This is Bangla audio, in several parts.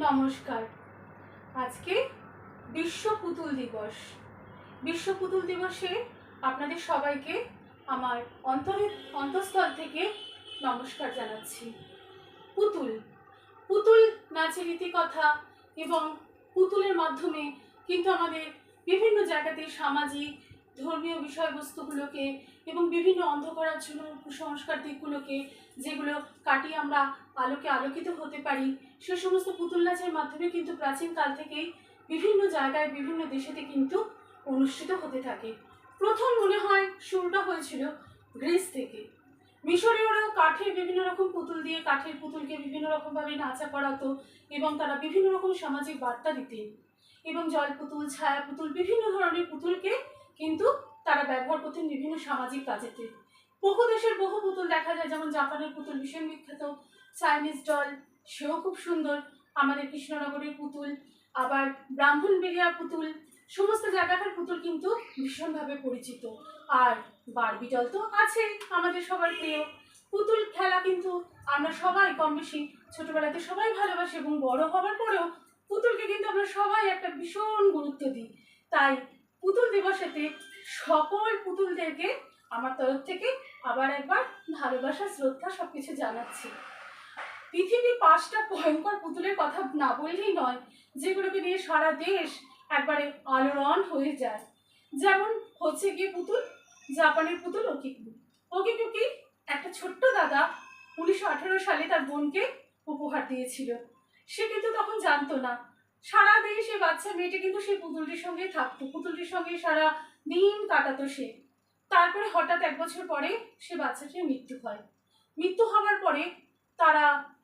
নমস্কার। আজকে বিশ্ব পুতুল দিবস। বিশ্ব পুতুল দিবসে আপনাদের সবাইকে আমার অন্তঃস্থল থেকে নমস্কার জানাচ্ছি। পুতুল পুতুল নাচের ইতিকথা এবং পুতুলের মাধ্যমে কিন্তু আমাদের বিভিন্ন জায়গাতে সামাজিক ধর্মীয় বিষয়বস্তুগুলোকে এবং বিভিন্ন অন্ধকারাচ্ছন্ন কুসংস্কার দিকগুলোকে যেগুলো কাটিয়ে আমরা আলোকে আলোকিত হতে পারি, সে সমস্ত পুতুল নাচের মাধ্যমে কিন্তু প্রাচীনকাল থেকেই বিভিন্ন জায়গায় বিভিন্ন দেশেতে কিন্তু অনুষ্ঠিত হতে থাকে। প্রথম মনে হয় শুরুটা হয়েছিল গ্রিস থেকে। মিশরীয়রাও কাঠের বিভিন্ন রকম পুতুল দিয়ে কাঠের পুতুলকে বিভিন্ন রকমভাবে নাচা করাতো এবং তারা বিভিন্ন রকম সামাজিক বার্তা দিতেন এবং জল পুতুল, ছায়া পুতুল, বিভিন্ন ধরনের পুতুলকে কিন্তু তারা ব্যবহার করতেন বিভিন্ন সামাজিক কাজেতে। বহু দেশের বহু পুতুল দেখা যায়, যেমন জাপানের পুতুল ভীষণ বিখ্যাত, চাইনিজ ডল সেও খুব সুন্দর, আমাদের কৃষ্ণনগরের পুতুল, আবার ব্রাহ্মণবেড়িয়ার পুতুল, সমস্ত জায়গাকার পুতুল কিন্তু ভীষণভাবে পরিচিত। আর বারবি ডল তো আছেই আমাদের সবার প্রিয়। পুতুল খেলা কিন্তু আমরা সবাই কম বেশি ছোটবেলাতে সবাই ভালোবাসি এবং বড় হওয়ার পরেও পুতুলকে কিন্তু আমরা সবাই একটা ভীষণ গুরুত্ব দিই। তাই পুতুল দিবসেতে সকল পুতুলদেরকে আমার তরফ থেকে আবার একবার ভালোবাসা, শ্রদ্ধা সবকিছু জানাচ্ছি। পৃথিবীর 5টা ভয়ঙ্কর পুতুলের কথা না বললেই নয়, যেগুলোকে নিয়ে সারা দেশ একবারে আলোড়ন হয়ে যায়। যেমন হচ্ছে গিয়ে পুতুল, জাপানের পুতুল ওকিকু। ওকিকুকি একটা ছোট্ট দাদা 1918 সালে তার বোনকে উপহার দিয়েছিল। সে কিন্তু তখন জানতো না, সারাদিন সে বাচ্চা মেয়েটি কিন্তু সেই পুতুলটির সঙ্গেই থাকতো, পুতুলটির সঙ্গে সারা দিন কাটাতো সে। তারপরে হঠাৎ 1 বছর পরে সে বাচ্চাটির মৃত্যু হয়। মৃত্যু হওয়ার পরে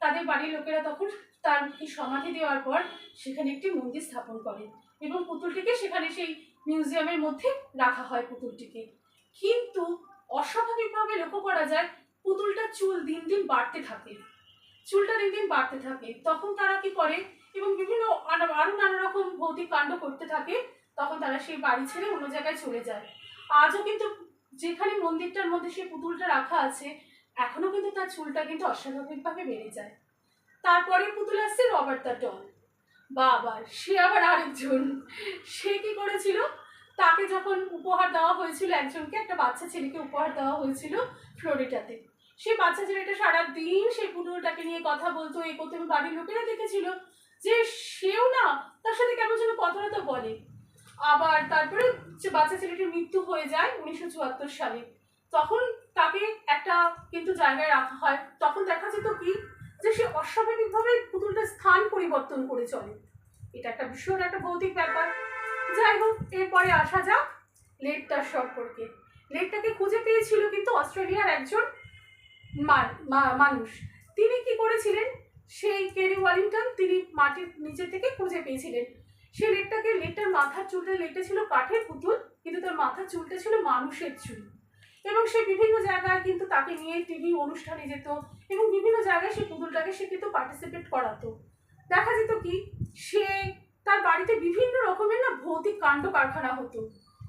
তাদের বাড়ির লোকেরা তখন তার সমাধি দেওয়ার পর সেখানে একটি মন্দির স্থাপন করে এবং পুতুলটিকে সেখানে সেই মিউজিয়ামের মধ্যে রাখা হয় পুতুলটিকে। কিন্তু অস্বাভাবিকভাবে লক্ষ্য করা যায় পুতুলটার চুল দিন দিন বাড়তে থাকে, চুলটা দিন দিন বাড়তে থাকে। তখন তারা কি করে এবং বিভিন্ন আরো নানা রকম ভৌতিক কাণ্ড করতে থাকে। তখন তারা সেই বাড়ি ছেড়ে অন্য জায়গায় চলে যায়। আজও কিন্তু যেখানে মন্দিরটার মধ্যে সেই পুতুলটা রাখা আছে, এখনো কিন্তু তার চুলটা কিন্তু অস্বাভাবিকভাবে বেড়ে যায়। তারপরে পুতুল আসছে রবার্ট দ্য ডল। বাবা, সে আবার আরেকজন। সে কি করেছিল, তাকে যখন উপহার দেওয়া হয়েছিল, একজনকে একটা বাচ্চা ছেলেকে উপহার দেওয়া হয়েছিল ফ্লোরিডাতে। সেই বাচ্চা ছেলেটা সারাদিন সেই পুতুলটাকে নিয়ে কথা বলতো, এই করতে। বাড়ির লোকেরা দেখেছিল যে সেও না তার সাথে কেমন যেন কথাটা বলে। আবার তারপরে বাচ্চা ছেলেটির মৃত্যু হয়ে যায় 1974 সালে। তখন তাকে একটা কিন্তু জায়গায় রাখা হয়। তখন দেখা যেত কি যে সে অস্বাভাবিকভাবে পুতুলটার স্থান পরিবর্তন করে চলে। এটা একটা ভীষণ একটা ভৌতিক ব্যাপার। যাই হোক, এরপরে আসা যাক লেকটার সম্পর্কে। লেকটাকে খুঁজে পেয়েছিল কিন্তু অস্ট্রেলিয়ার একজন মানুষ। তিনি কি করেছিলেন, সেই কেরি ওয়ালিংটন, তিনি মাটির নিচে থেকে খুঁজে পেয়েছিলেন সেই লেকটার মাথার চুলটা, লেকটা ছিল কাঠের পুতুল কিন্তু তার মাথার চুলটা ছিল মানুষের চুল। এবং সে বিভিন্ন জায়গায় কিন্তু তাকে নিয়ে টিভি অনুষ্ঠানে যেত এবং বিভিন্ন জায়গায় সেই পুতুলটাকে সে কিন্তু পার্টিসিপেট করাতো। দেখা যেত কি সে তার বাড়িতে বিভিন্ন রকমের না ভৌতিক কাণ্ড কারখানা হতো।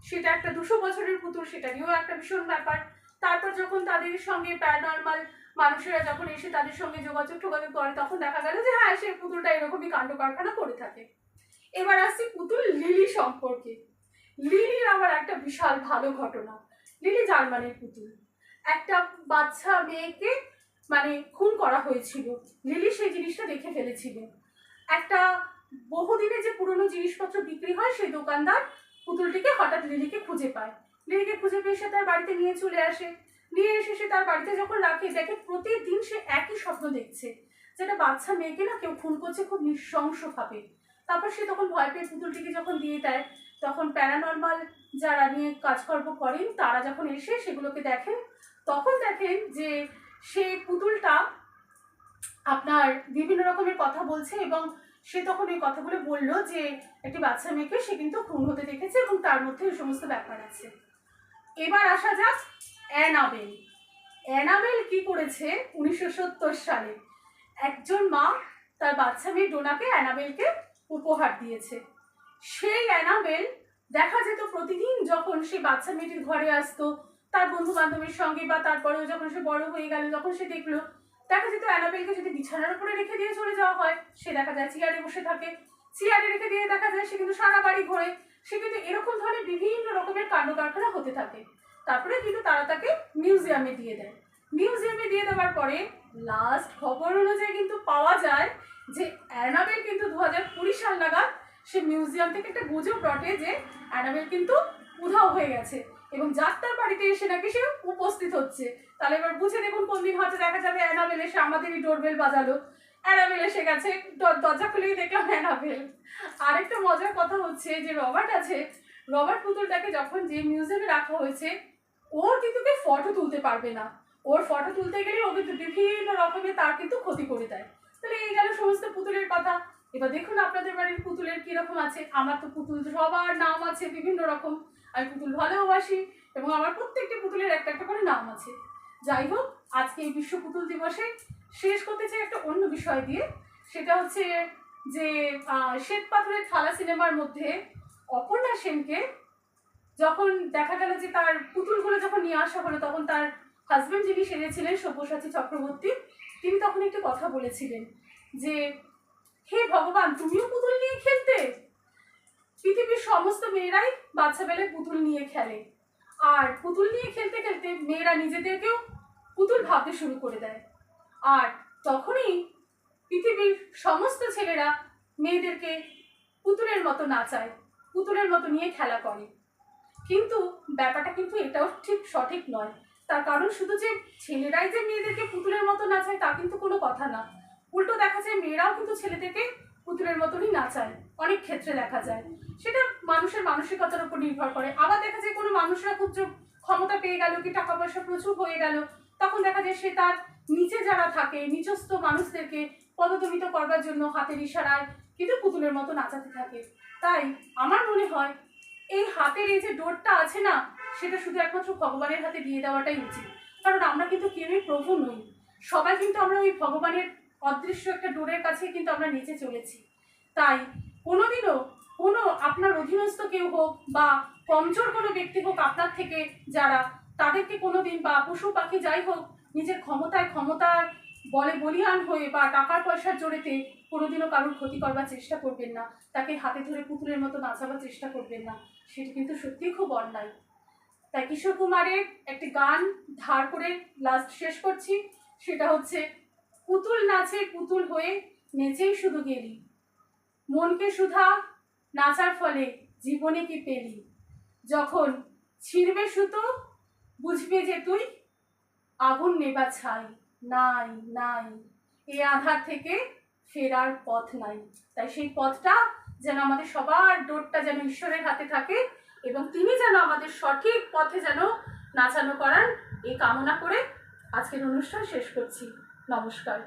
সেটা একটা 200 বছরের পুতুল, সেটা নিয়েও একটা ভীষণ ব্যাপার। তারপর যখন তাদের সঙ্গে প্যারানর্মাল মানুষেরা যখন এসে তাদের সঙ্গে যোগাযোগ করে, তখন দেখা গেল যে হ্যাঁ, সে পুতুলটা এরকমই কাণ্ড কারখানা করে থাকে। এবার আসছি পুতুল লিলি সম্পর্কে। লিলির আবার একটা বিশাল ভালো ঘটনা। লিলি জার্মানের পুতুল। একটা বাচ্চা মেয়েকে খুন করা হয়েছিল। লিলি সেই জিনিসটা দেখে ফেলেছিল। একটা বহুদিনে যে পুরনো জিনিসপত্র বিক্রি হয়, সেই দোকানদার পুতুলটিকে হঠাৎ লিলিকে খুঁজে পায়। লিলিকে খুঁজে পেয়ে সে তার বাড়িতে নিয়ে চলে আসে। নিয়ে এসে সে তার বাড়িতে যখন রাখে, দেখে প্রতিদিন সে একই স্বপ্ন দেখছে, যেটা বাচ্চা মেয়েকে না কেউ খুন করছে খুব নৃশংসভাবে। তারপর সে তখন ভয় পেয়ে পুতুলটিকে যখন দিয়ে দেয়, তখন প্যারানর্মাল যারা নিয়ে কাজকর্ম করেন তারা যখন এসে সেগুলোকে দেখেন, তখন দেখেন যে সেই পুতুলটা আপনার বিভিন্ন রকমের কথা বলছে এবং সে তখন এই কথাগুলো বললো যে একটি বাচ্চা মেয়েকে সে কিন্তু খুন হতে দেখেছে এবং তার মধ্যে এই সমস্ত ব্যাপার আছে। এবার আসা যাক অ্যানাবেল। অ্যানাবেল কি করেছে 1970 সালে, একজন মা তার বাচ্চা মেয়ে ডোনাকে অ্যানাবেলকে উপহার দিয়েছে। সেই অ্যানাবেল দেখা যেত প্রতিদিন যখন সে বাচ্চা মেয়েটির ঘরে আসতো তার বন্ধু বান্ধবের সঙ্গে, বা তারপরেও যখন সে বড় হয়ে গেল, যখন সে দেখলো দেখা যেত অ্যানাবেলকে যদি বিছানার উপরে রেখে দিয়ে চলে যাওয়া হয়, সে দেখা যায় চেয়ারে বসে থাকে, চেয়ারে রেখে দিয়ে দেখা যায় সে কিন্তু সারা বাড়ি ঘোরে, সে কিন্তু এরকম ধরনের বিভিন্ন রকমের কাণ্ড কারখানা হতে থাকে। তারপরে কিন্তু তারা তাকে মিউজিয়ামে দিয়ে দেয়। মিউজিয়ামে দিয়ে দেওয়ার পরে লাস্ট খবর অনুযায়ী কিন্তু পাওয়া যায় যে অ্যানাবেল কিন্তু 2020 সাল নাগাদ সে মিউজিয়াম থেকে একটা গুজব রটে যে অ্যানাবেল কিন্তু উধাও হয়ে গেছে এবং যাত্রার বাড়িতে এসে নাকি সে উপস্থিত হচ্ছে। তাহলে এবার বুঝে দেখুন কোন দিন হয়তো দেখা যাবে অ্যানাবেল এসে আমাদেরই ডোরবেল বাজালো, অ্যানাবেল এসে গেছে, দরজা খুলেই দেখলাম অ্যানাবেল। আরেকটা মজার কথা হচ্ছে যে রবার্ট আছে, রবার্ট পুতুলটাকে যখন যে মিউজিয়ামে রাখা হয়েছে ওর কিন্তু কেউ ফটো তুলতে পারবে না, ওর ফটো তুলতে গেলে ও কিন্তু বিভিন্ন রকমের তার কিন্তু ক্ষতি করে দেয়। তাহলে এই গেল সমস্ত পুতুলের কথা। এবার দেখুন আপনাদের বাড়ির পুতুলের কিরকম আছে। আমার তো পুতুল সবার নাম আছে বিভিন্ন রকম, আমি পুতুল ভালোবাসি এবং আমার প্রত্যেকটি পুতুলের একটা একটা করে নাম আছে। যাই হোক, আজকে এই বিশ্ব পুতুল দিবসে শেষ করতে চাই একটা অন্য বিষয় দিয়ে। সেটা হচ্ছে যে শ্বেত পাথরের থালা সিনেমার মধ্যে অপর্ণা সেনকে যখন দেখা গেল যে তার পুতুলগুলো যখন নিয়ে আসা হলো, তখন তার হাজব্যান্ড যিনি সেরেছিলেন সব্যসাচী চক্রবর্তী, তিনি তখন একটি কথা বলেছিলেন যে হে ভগবান, তুমিও পুতুল নিয়ে খেলতে? পৃথিবীর সমস্ত মেয়েরাই বাচ্চাবেলায় পুতুল নিয়ে খেলে, আর পুতুল নিয়ে খেলতে খেলতে মেয়েরা নিজেদেরকেও পুতুল ভাবতে শুরু করে দেয়, আর তখনই পৃথিবীর সমস্ত ছেলেরা মেয়েদেরকে পুতুলের মতো নাচায়, পুতুলের মতো নিয়ে খেলা করে। কিন্তু ব্যাপারটা কিন্তু এটাও ঠিক সঠিক নয়। তার কারণ শুধু যে ছেলেরাই যে মেয়েদেরকে পুতুলের মতো নাচায় তা কিন্তু কোনো কথা না। উল্টো দেখা যায় মেয়েরাও কিন্তু ছেলেদেরকে পুতুলের মতনই নাচায়, অনেক ক্ষেত্রে দেখা যায়। সেটা মানুষের মানসিকতার উপর নির্ভর করে। আবার দেখা যায় কোনো মানুষরা খুব ক্ষমতা পেয়ে গেল কি টাকা পয়সা প্রচুর হয়ে গেল, তখন দেখা যায় সে তার নিচে যারা থাকে নিচস্থ মানুষদেরকে পদদলিত করবার জন্য হাতের ইশারায় কিন্তু পুতুলের মতো নাচাতে থাকে। তাই আমার মনে হয় এই হাতের এই যে ডোরটা আছে না, সেটা শুধু একমাত্র ভগবানের হাতে দিয়ে দেওয়াটাই উচিত। কারণ আমরা কিন্তু কেউই প্রভু নই, সবাই কিন্তু আমরা ওই ভগবানের অদৃশ্য একটা ডোরের কাছে কিন্তু আমরা নিচে চলেছি। তাই কোনোদিনও কোনো আপনার অধীনস্থ কেউ হোক বা কমজোর কোনো ব্যক্তি হোক আপনার থেকে, যারা তাদেরকে কোনোদিন বা পশু পাখি যাই হোক নিজের ক্ষমতার বলে বলিয়ান হয়ে বা টাকার পয়সার জোরেতে কোনোদিনও কারোর ক্ষতি করবার চেষ্টা করবেন না, তাকে হাতে ধরে পুতুলের মতো নাচাবার চেষ্টা করবেন না, সেটা কিন্তু সত্যিই খুব অন্যায়। তাই কিশোর কুমারের একটি গান ধার করে লাস্ট শেষ করছি, সেটা হচ্ছে পুতুল নাচে পুতুল হয়ে নেচেই শুধু গেলি, মনকে সুধা নাচার ফলে জীবনে কি পেলি, যখন ছিঁড়বে সুতো বুঝবে যে তুই আগুন নেবা ছাই, নাই নাই এ আধার থেকে ফেরার পথ নাই। তাই সেই পথটা যেন আমাদের সবার ডোরটা যেন ঈশ্বরের হাতে থাকে এবং তিনি যেন আমাদের সঠিক পথে যেন নাচানো করান, এই কামনা করে আজকের অনুষ্ঠান শেষ করছি। নমস্কার।